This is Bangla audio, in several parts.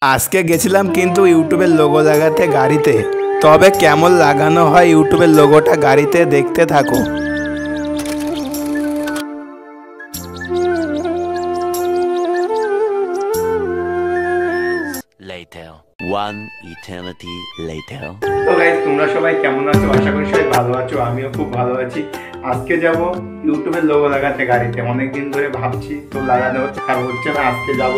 আজকে গেছিলাম কিন্তু ইউটিউবের লোগো লাগাতে গাড়িতে। তবে কেমন লাগানো হয় ইউটিউবের লোগোটা গাড়িতে দেখতে থাকো। One eternity later. তো গাইস, তোমরা সবাই কেমন আছো? আশা করি সবাই ভালো আছো। আমিও খুব ভালো আছি। আজকে যাব ইউটিউবের লোগো লাগাতে গাড়িতে। অনেকদিন ধরে ভাবছি, তো লাগানো হচ্ছে না। আজকে যাব,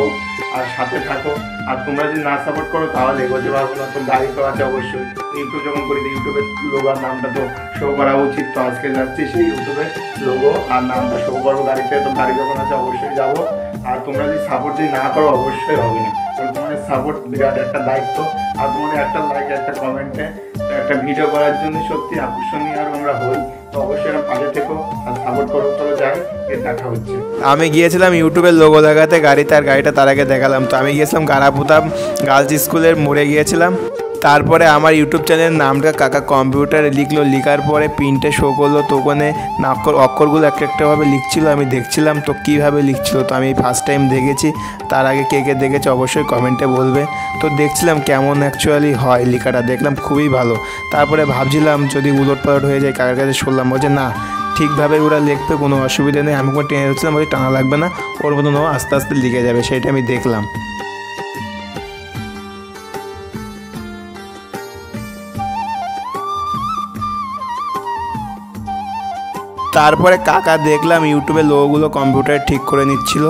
আর সাথে থাকো। আর তোমরা যদি না সাপোর্ট করো তাহলে এগোতে পারবো না। তো গাড়ি তো আছে অবশ্যই। ইউটিউব যখন করি ইউটিউবের লোগোর নামটা তো শো করা উচিত। তো আজকে যাচ্ছি সেই ইউটিউবের লোগো আর নামটা শো করবো গাড়িতে। তো গাড়ি যখন আছে অবশ্যই যাব। আর তোমরা যদি সাপোর্ট যদি না করো অবশ্যই হবে না। তোমাদের সাপোর্ট বিরাট একটা দায়িত্ব। আর তোমাদের একটা লাইক, একটা কমেন্টে একটা ভিডিও করার জন্য সত্যি আকর্ষণীয় আর আমরা হই। তো অবশ্যই আমার পাশে থেকো আর সাপোর্ট করো। চলো যাই, এর দেখা হচ্ছে। আমি গিয়েছিলাম ইউটিউবের লোগো লাগাতে গাড়িতে, আর গাড়িটা তার আগে দেখালাম। তো আমি গিয়েছিলাম গারাপুতাম গার্লস স্কুলের মোড়ে গিয়েছিলাম। তারপরে আমার ইউটিউব চ্যানেলের নামটা কাকা কম্পিউটারে লিখলো। লিখার পরে প্রিন্টে শো করলো। তো ওখানে অক্ষরগুলো একটা একটাভাবে লিখছিল, আমি দেখছিলাম তো কীভাবে লিখছিল। তো আমি ফার্স্ট টাইম দেখেছি। তার আগে কে কে দেখেছে অবশ্যই কমেন্টে বলবে। তো দেখছিলাম কেমন অ্যাকচুয়ালি হয় লেখাটা, দেখলাম খুবই ভালো। তারপরে ভাবছিলাম যদি উলটপালট হয়ে যায়, কাকার কাছে শুনলাম বলছে না ঠিকভাবে ওরা লিখবে, কোনো অসুবিধা নেই। আমি কোনো টেনে হচ্ছিলাম, বলছি টানা লাগবে না, ওর মতন ও আস্তে আস্তে লিখে যাবে। সেটা আমি দেখলাম। তারপরে কাকা দেখলাম ইউটিউবে লোগোগুলো কম্পিউটারে ঠিক করে নিচ্ছিল।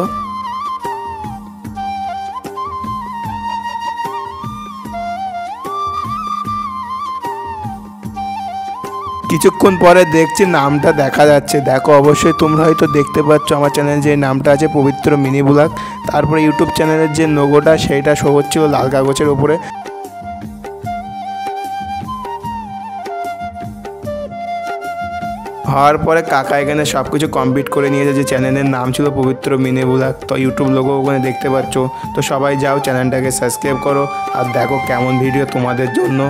কিছুক্ষণ পরে দেখছি নামটা দেখা যাচ্ছে। দেখো অবশ্যই তোমরা হয়তো দেখতে পাচ্ছ আমার চ্যানেলে যে নামটা আছে পবিত্র মিনি ব্লগ। তারপরে ইউটিউব চ্যানেলের যে লোগোটা সেইটা শো হচ্ছিল লাল কাগজের উপরে। হওয়ার পরে কাকা এখানে সব কিছু কমপ্লিট করে নিয়েছে। যে চ্যানেলের নাম ছিল পবিত্র মিনি ব্লগ। তো ইউটিউব লোগো ওখানে দেখতে পাচ্ছ। তো সবাই যাও, চ্যানেলটাকে সাবস্ক্রাইব করো আর দেখো কেমন ভিডিও তোমাদের জন্য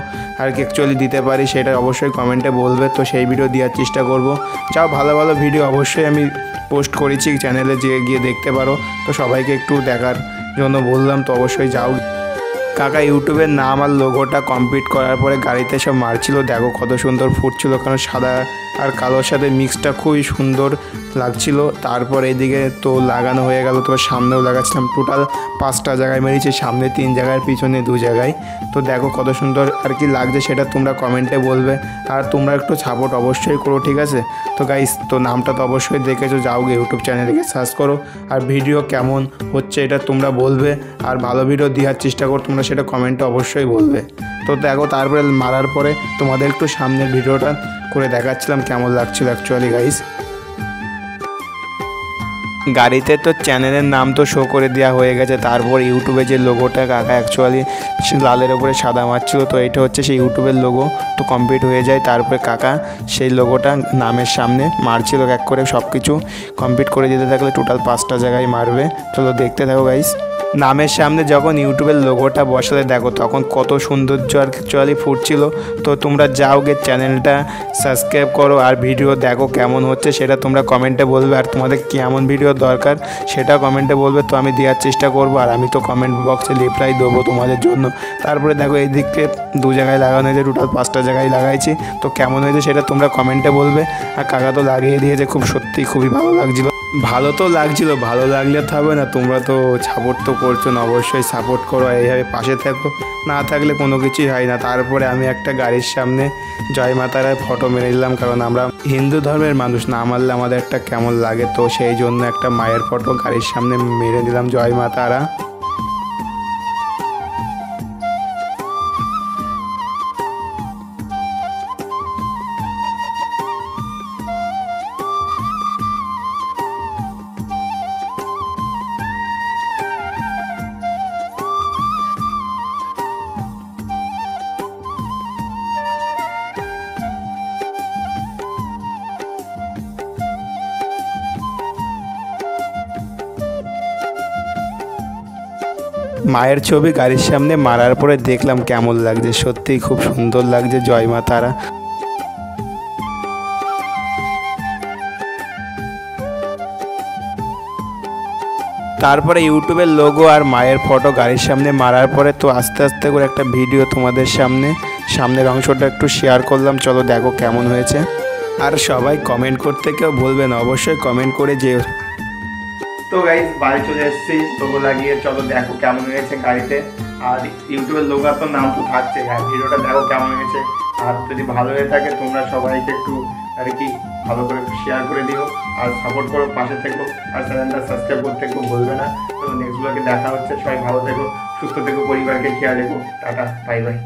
আর কি অ্যাকচুয়ালি দিতে পারি সেটা অবশ্যই কমেন্টে বলবে। তো সেই ভিডিও দেওয়ার চেষ্টা করব। চাও ভালো ভালো ভিডিও অবশ্যই আমি পোস্ট করেছি চ্যানেলে, যে গিয়ে দেখতে পারো। তো সবাইকে একটু দেখার জন্য বললাম। তো অবশ্যই যাও। কাকা ইউটিউবের নাম আর লোগোটা কমপ্লিট করার পরে গাড়িতে সব মারছিল। দেখো কত সুন্দর ফুটছিল, কারণ সাদা আর কালোর সাথে মিক্সটা খুবই সুন্দর লাগছিল। তারপর এদিকে তো লাগানো হয়ে গেল। তো সামনেও লাগাচ্ছিলাম। টোটাল 5টা জায়গায় মেরেছি, সামনে 3 জায়গায়, পিছনে 2 জায়গায়। তো দেখো কত সুন্দর আর কি লাগছে, সেটা তোমরা কমেন্টে বলবে। আর তোমরা একটু সাপোর্ট অবশ্যই করো, ঠিক আছে? তো গাইস, তো নামটা তো অবশ্যই দেখেছো, যাও গিয়ে ইউটিউব চ্যানেলকে সার্চ করো। আর ভিডিও কেমন হচ্ছে এটা তোমরা বলবে। আর ভালো ভিডিও দেওয়ার চেষ্টা করো, তোমরা সেটা কমেন্টে অবশ্যই বলবে। তো দেখো তারপরে মারার পরে তোমাদের একটু সামনের ভিডিওটা করে দেখাচ্ছিলাম কেমন লাগছিল অ্যাকচুয়ালি গাইস। গাড়িতে তো চ্যানেলের নাম তো শো করে দেওয়া হয়ে গেছে। তারপর ইউটিউবে যে লোগোটা কাকা অ্যাকচুয়ালি লালের ওপরে সাদা মারছিল, তো এটা হচ্ছে সেই ইউটিউবের লোগো। তো কমপ্লিট হয়ে যায়। তারপরে কাকা সেই লোগোটা নামের সামনে মারছিল এক করে। সব কিছু কমপ্লিট করে যেতে থাকলে টোটাল 5টা জায়গায় মারবে। চলো দেখতে থাকো গাইস। নামের সামনে যখন ইউটিউবের লোগোটা বসালে দেখো তখন কত সৌন্দর্য আর অ্যাকচুয়ালি ফুটছিল। তো তোমরা যাও গে চ্যানেলটা সাবস্ক্রাইব করো আর ভিডিও দেখো কেমন হচ্ছে সেটা তোমরা কমেন্টে বলবে। আর তোমাদের কেমন ভিডিও দরকার সেটা কমেন্টে বলবে। তো আমি দেওয়ার চেষ্টা করবো। আর আমি তো কমেন্ট বক্সে রিপ্লাই দেবো তোমাদের জন্য। তারপরে দেখো এই দিকে 2 জায়গায় লাগানো হয়েছে, টোটাল 5টা জায়গায় লাগাইছি। তো কেমন হয়েছে সেটা তোমরা কমেন্টে বলবে। আর কাকা তো লাগিয়ে দিয়েছে, খুব সত্যি খুবই ভালো লাগছিলো। ভালো তো লাগছিল, ভালো লাগলে তো হবে না। তোমরা তো সাপোর্ট তো করছো না, অবশ্যই সাপোর্ট করো, এইভাবে পাশে থাকো। না থাকলে কোনো কিছুই হয় না। তারপরে আমি একটা গাড়ির সামনে জয় মাতারার ফটো মেরে দিলাম, কারণ আমরা হিন্দু ধর্মের মানুষ, না মারলে আমাদের একটা কেমন লাগে। তো সেই জন্য একটা মায়ের ফটো গাড়ির সামনে মেরে দিলাম, জয় মাতারা। মায়ের ছবি গাড়ির সামনে মারার পরে দেখলাম কেমন লাগছে, সত্যিই খুব সুন্দর লাগছে। জয় মা তারা। তারপরে ইউটিউবের লোগো আর মায়ের ফটো গাড়ির সামনে মারার পরে তো আস্তে আস্তে করে একটা ভিডিও তোমাদের সামনের অংশটা একটু শেয়ার করলাম। চলো দেখো কেমন হয়েছে। আর সবাই কমেন্ট করতে কেউ ভুলবে না, অবশ্যই কমেন্ট করে যেও। তো গাইস বাড়ি চলে এসেছি, লোগো লাগিয়ে চলো দেখো কেমন হয়েছে গাড়িতে। আর ইউটিউবের লোগো তো নাম তো থাকছে, আর ভিডিওটা দেখো কেমন হয়েছে। আর যদি ভালো হয়ে থাকে তোমরা সবাইকে একটু আর কি ভালো করে শেয়ার করে দিও আর সাপোর্ট করো, পাশে থেকো। আর চ্যানেলটা সাবস্ক্রাইব করতে একটু ভুলবে না। তো নেক্সট ব্লগে দেখা হচ্ছে। সবাই ভালো থেকো, সুস্থ থেকো, পরিবারকে খেয়াল রেখো। Tata, bye bye.